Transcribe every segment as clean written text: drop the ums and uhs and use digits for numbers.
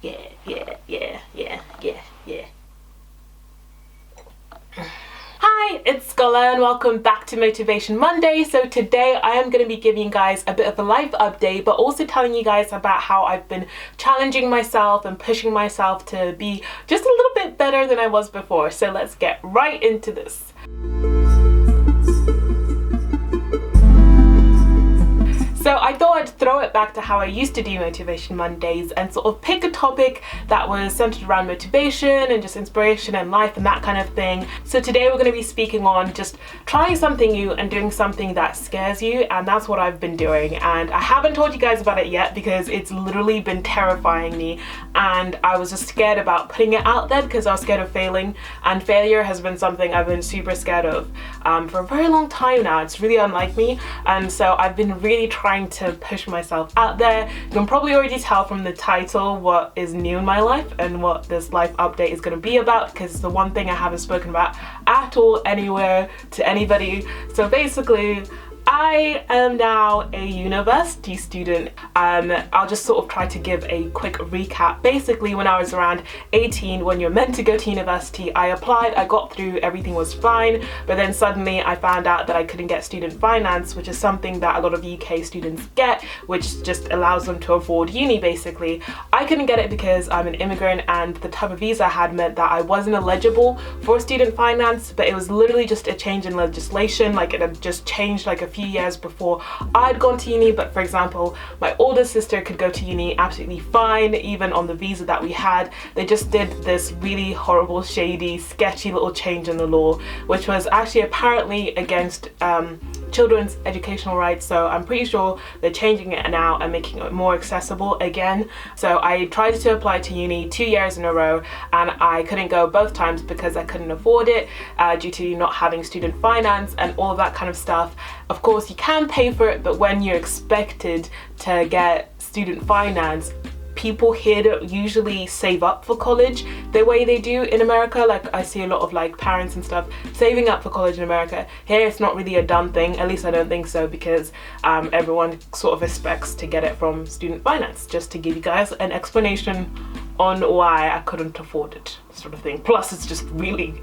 Yeah. Hi, it's Scola and welcome back to Motivation Monday. So today I am going to be giving you guys a bit of a life update, but also telling you guys about how I've been challenging myself and pushing myself to be just a little bit better than I was before. So let's get right into this. So I thought I'd throw it back to how I used to do Motivation Mondays and sort of pick a topic that was centered around motivation and just inspiration and life and that kind of thing. So today we're going to be speaking on just trying something new and doing something that scares you, and that's what I've been doing. And I haven't told you guys about it yet because it's literally been terrifying me, and I was just scared about putting it out there because I was scared of failing, and failure has been something I've been super scared of for a very long time now. It's really unlike me, and so I've been really trying to push myself out there. You can probably already tell from the title what is new in my life and what this life update is going to be about, because it's the one thing I haven't spoken about at all anywhere to anybody. So basically, I am now a university student. I'll just sort of try to give a quick recap. Basically, when I was around 18, when you're meant to go to university, I applied, I got through, everything was fine, but then suddenly I found out that I couldn't get student finance, which is something that a lot of UK students get, which just allows them to afford uni basically. I couldn't get it because I'm an immigrant, and the type of visa I had meant that I wasn't eligible for student finance, but it was literally just a change in legislation. Like, it had just changed like a few years before I'd gone to uni. But for example, my older sister could go to uni absolutely fine, even on the visa that we had. They just did this really horrible, shady, sketchy little change in the law, which was actually apparently against children's educational rights. So I'm pretty sure they're changing it now and making it more accessible again. So I tried to apply to uni 2 years in a row, and I couldn't go both times because I couldn't afford it due to not having student finance and all of that kind of stuff. Of course, you can pay for it, but when you're expected to get student finance, people here don't usually save up for college the way they do in America. Like, I see a lot of like parents and stuff saving up for college in America. Here it's not really a done thing, at least I don't think so, because everyone sort of expects to get it from student finance. Just to give you guys an explanation on why I couldn't afford it, sort of thing. Plus it's just really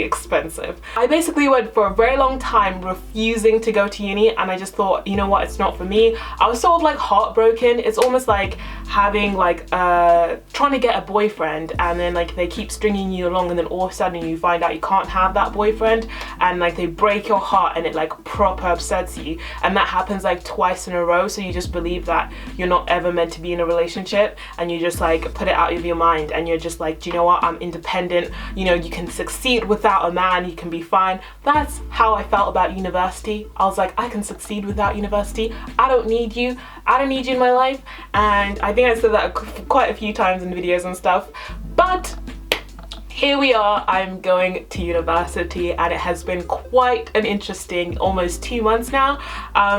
expensive. I basically went for a very long time refusing to go to uni, and I just thought, you know what, it's not for me. I was sort of like heartbroken. It's almost like having like trying to get a boyfriend, and then like they keep stringing you along, and then all of a sudden you find out you can't have that boyfriend, and like they break your heart and it like proper upsets you, and that happens like twice in a row. So you just believe that you're not ever meant to be in a relationship, and you just like put it out of your mind, and you're just like, do you know what, I'm independent, you know, you can succeed without a man, you can be fine. That's how I felt about university. I was like, I can succeed without university. I don't need you in my life. And I think I said that quite a few times in videos and stuff, but here we are. I'm going to university, and it has been quite an interesting almost 2 months now.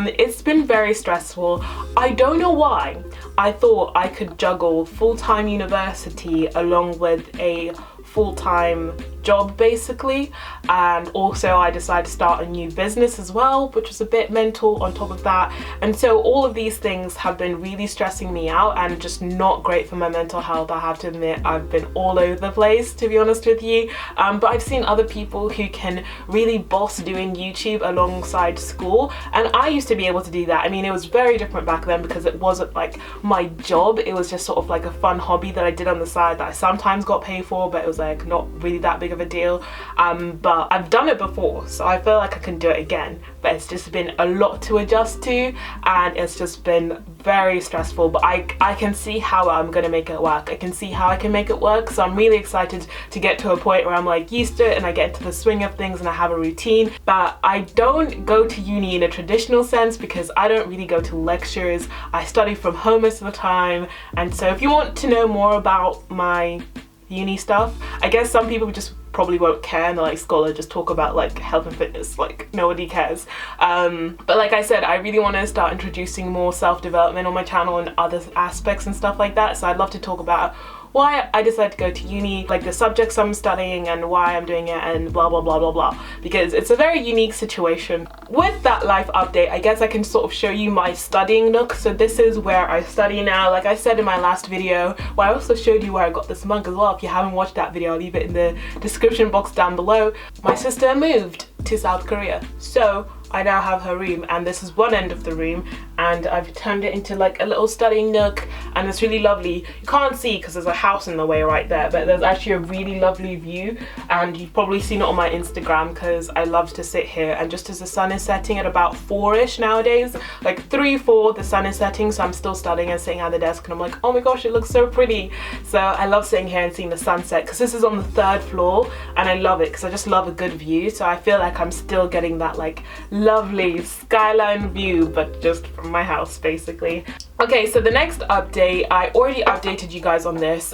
It's been very stressful. I don't know why. I thought I could juggle full-time university along with a full-time job basically, and also I decided to start a new business as well, which was a bit mental on top of that. And so all of these things have been really stressing me out and just not great for my mental health. I have to admit, I've been all over the place, to be honest with you, but I've seen other people who can really boss doing YouTube alongside school, and I used to be able to do that. I mean, it was very different back then because it wasn't like my job. It was just sort of like a fun hobby that I did on the side that I sometimes got paid for, but it was like not really that big of a deal. But I've done it before, so I feel like I can do it again, but it's just been a lot to adjust to, and it's just been very stressful. But I can see how I'm gonna make it work. I can see how I can make it work, so I'm really excited to get to a point where I'm like used to it and I get into the swing of things and I have a routine. But I don't go to uni in a traditional sense because I don't really go to lectures. I study from home most of the time, and so if you want to know more about my uni stuff, I guess some people just probably won't care and they're like, Scola, just talk about like health and fitness, like nobody cares. But like I said, I really want to start introducing more self-development on my channel and other aspects and stuff like that, so I'd love to talk about why I decided to go to uni, like the subjects I'm studying and why I'm doing it, and blah blah blah blah blah, because it's a very unique situation. With that life update, I guess I can sort of show you my studying nook. So this is where I study now. Like I said in my last video, well, I also showed you where I got this mug as well. If you haven't watched that video, I'll leave it in the description box down below. My sister moved to South Korea, so I now have her room, and this is one end of the room, and I've turned it into like a little studying nook, and it's really lovely. You can't see because there's a house in the way right there, but there's actually a really lovely view, and you've probably seen it on my Instagram because I love to sit here, and just as the sun is setting at about 4ish nowadays, like 3, 4, the sun is setting, so I'm still studying and sitting at the desk, and I'm like, oh my gosh, it looks so pretty. So I love sitting here and seeing the sunset, because this is on the 3rd floor, and I love it because I just love a good view. So I feel like I'm still getting that like lovely skyline view, but just from my house basically. Okay, so the next update, I already updated you guys on this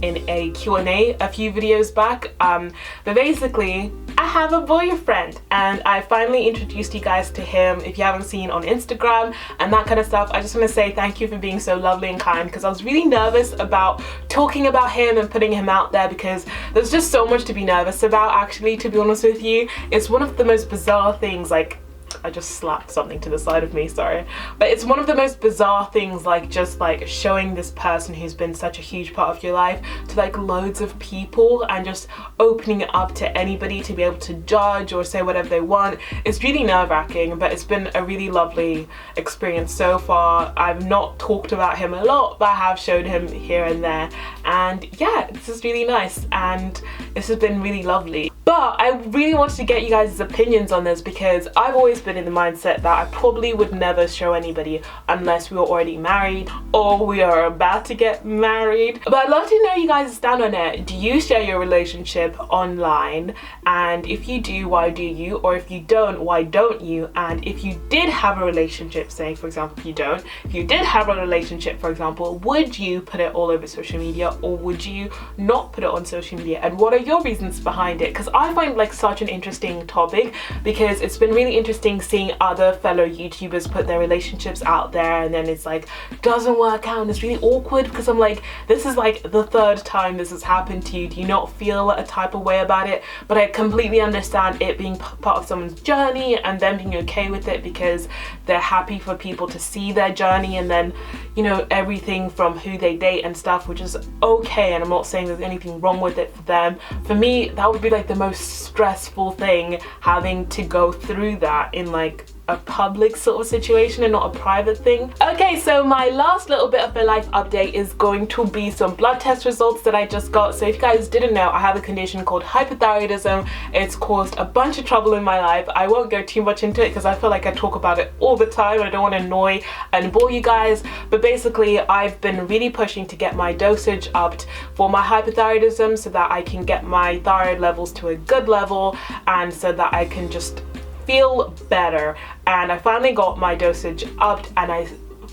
in a Q&A a few videos back, but basically I have a boyfriend, and I finally introduced you guys to him. If you haven't seen on Instagram and that kind of stuff, I just want to say thank you for being so lovely and kind, because I was really nervous about talking about him and putting him out there, because there's just so much to be nervous about, actually, to be honest with you. It's one of the most bizarre things, like, I just slapped something to the side of me, sorry. But it's one of the most bizarre things, like just like showing this person who's been such a huge part of your life to like loads of people, and just opening it up to anybody to be able to judge or say whatever they want. It's really nerve-wracking, but it's been a really lovely experience so far. I've not talked about him a lot, but I have showed him here and there, and yeah, this is really nice, and this has been really lovely. But I really wanted to get you guys' opinions on this, because I've always been in the mindset that I probably would never show anybody unless we were already married or we are about to get married. But I'd love to know you guys' stand on it. Do you share your relationship online? And if you do, why do you? Or if you don't, why don't you? And if you did have a relationship, say for example, if you did have a relationship, for example, would you put it all over social media, or would you not put it on social media? And what are your reasons behind it? Because I find like such an interesting topic, because it's been really interesting seeing other fellow YouTubers put their relationships out there, and then it's like doesn't work out, and it's really awkward, because I'm like, this is like the 3rd time this has happened to you. Do you not feel a type of way about it? But I completely understand it being part of someone's journey, and them being okay with it because they're happy for people to see their journey, and then, you know, everything from who they date and stuff, which is okay, and I'm not saying there's anything wrong with it for them. For me, that would be like the most stressful thing, having to go through that in like a public sort of situation and not a private thing. Okay, so my last little bit of a life update is going to be some blood test results that I just got. So if you guys didn't know, I have a condition called hypothyroidism. It's caused a bunch of trouble in my life. I won't go too much into it because I feel like I talk about it all the time. I don't want to annoy and bore you guys, but basically I've been really pushing to get my dosage upped for my hypothyroidism, so that I can get my thyroid levels to a good level, and so that I can just feel better. And I finally got my dosage upped, and I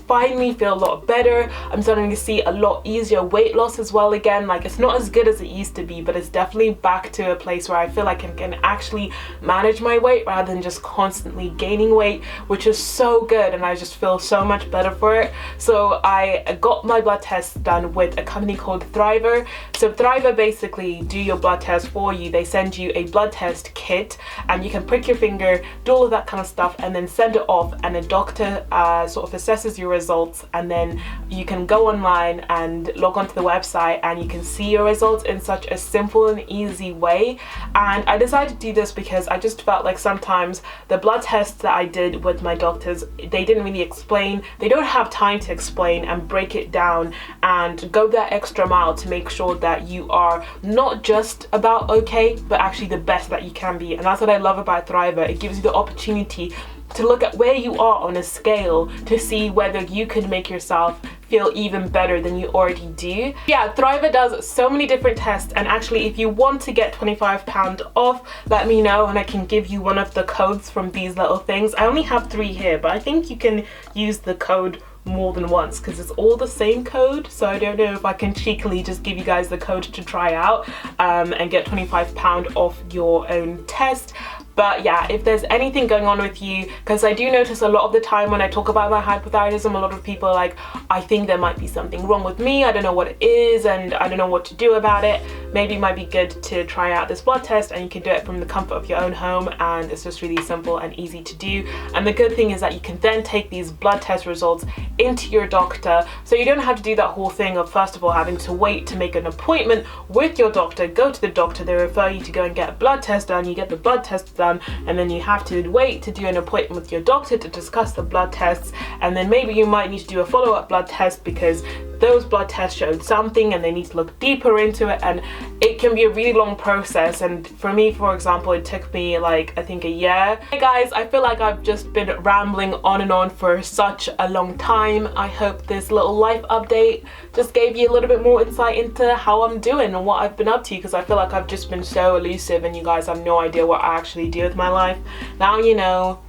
finally feel a lot better. I'm starting to see a lot easier weight loss as well again. Like, it's not as good as it used to be, but it's definitely back to a place where I feel like I can actually manage my weight rather than just constantly gaining weight, which is so good, and I just feel so much better for it. So I got my blood tests done with a company called Thriver. So Thriver basically do your blood test for you. They send you a blood test kit, and you can prick your finger, do all of that kind of stuff, and then send it off, and a doctor sort of assesses your results, and then you can go online and log onto the website, and you can see your results in such a simple and easy way. And I decided to do this because I just felt like sometimes the blood tests that I did with my doctors, they didn't really explain, they don't have time to explain and break it down and go that extra mile to make sure that you are not just about okay, but actually the best that you can be. And that's what I love about Thriver. It gives you the opportunity to look at where you are on a scale to see whether you can make yourself feel even better than you already do. Yeah, Thriver does so many different tests, and actually if you want to get £25 off, let me know and I can give you one of the codes from these little things. I only have 3 here, but I think you can use the code more than once because it's all the same code. So I don't know if I can cheekily just give you guys the code to try out and get £25 off your own test. But yeah, if there's anything going on with you, because I do notice a lot of the time when I talk about my hypothyroidism, a lot of people are like, I think there might be something wrong with me, I don't know what it is, and I don't know what to do about it. Maybe it might be good to try out this blood test, and you can do it from the comfort of your own home, and it's just really simple and easy to do. And the good thing is that you can then take these blood test results into your doctor, so you don't have to do that whole thing of first of all having to wait to make an appointment with your doctor. Go to the doctor, they refer you to go and get a blood test done, you get the blood test done, and then you have to wait to do an appointment with your doctor to discuss the blood tests, and then maybe you might need to do a follow-up blood test because those blood tests showed something and they need to look deeper into it, and it can be a really long process. And for me, for example, it took me like I think a year. Hey guys, I feel like I've just been rambling on and on for such a long time. I hope this little life update just gave you a little bit more insight into how I'm doing and what I've been up to, because I feel like I've just been so elusive and you guys have no idea what I actually do with my life. Now you know.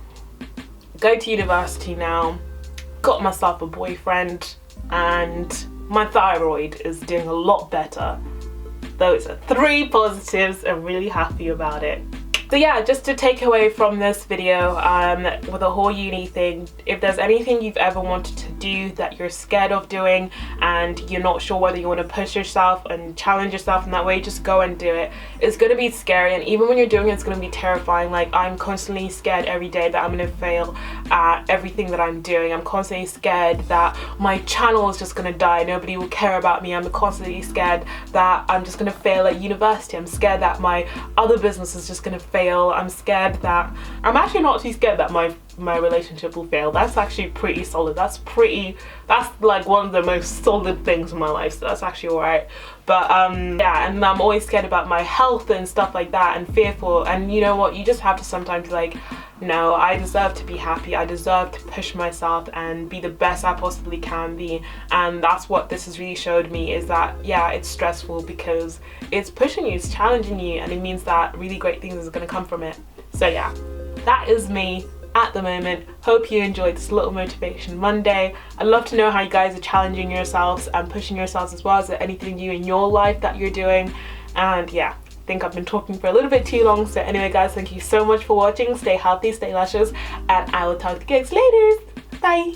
Go to university now, got myself a boyfriend, and my thyroid is doing a lot better. Those are 3 positives. I'm really happy about it. So yeah, just to take away from this video with the whole uni thing, if there's anything you've ever wanted to do that you're scared of doing and you're not sure whether you want to push yourself and challenge yourself in that way, just go and do it. It's going to be scary, and even when you're doing it, it's going to be terrifying. Like, I'm constantly scared every day that I'm going to fail at everything that I'm doing. I'm constantly scared that my channel is just going to die, nobody will care about me. I'm constantly scared that I'm just going to fail at university. I'm scared that my other business is just going to fail. I'm scared that I'm actually not too scared that my relationship will fail. That's actually pretty solid. That's like one of the most solid things in my life, so that's actually alright. But yeah, and I'm always scared about my health and stuff like that, and fearful. And you know what, you just have to sometimes like, no, I deserve to be happy, I deserve to push myself and be the best I possibly can be. And that's what this has really showed me, is that yeah, it's stressful because it's pushing you, it's challenging you, and it means that really great things is going to come from it. So yeah, that is me at the moment. Hope you enjoyed this little motivation Monday. I'd love to know how you guys are challenging yourselves and pushing yourselves as well. Is there anything new in your life that you're doing? And yeah, I think I've been talking for a little bit too long. So anyway guys, thank you so much for watching. Stay healthy, stay luscious, and I will talk to you guys later. Bye.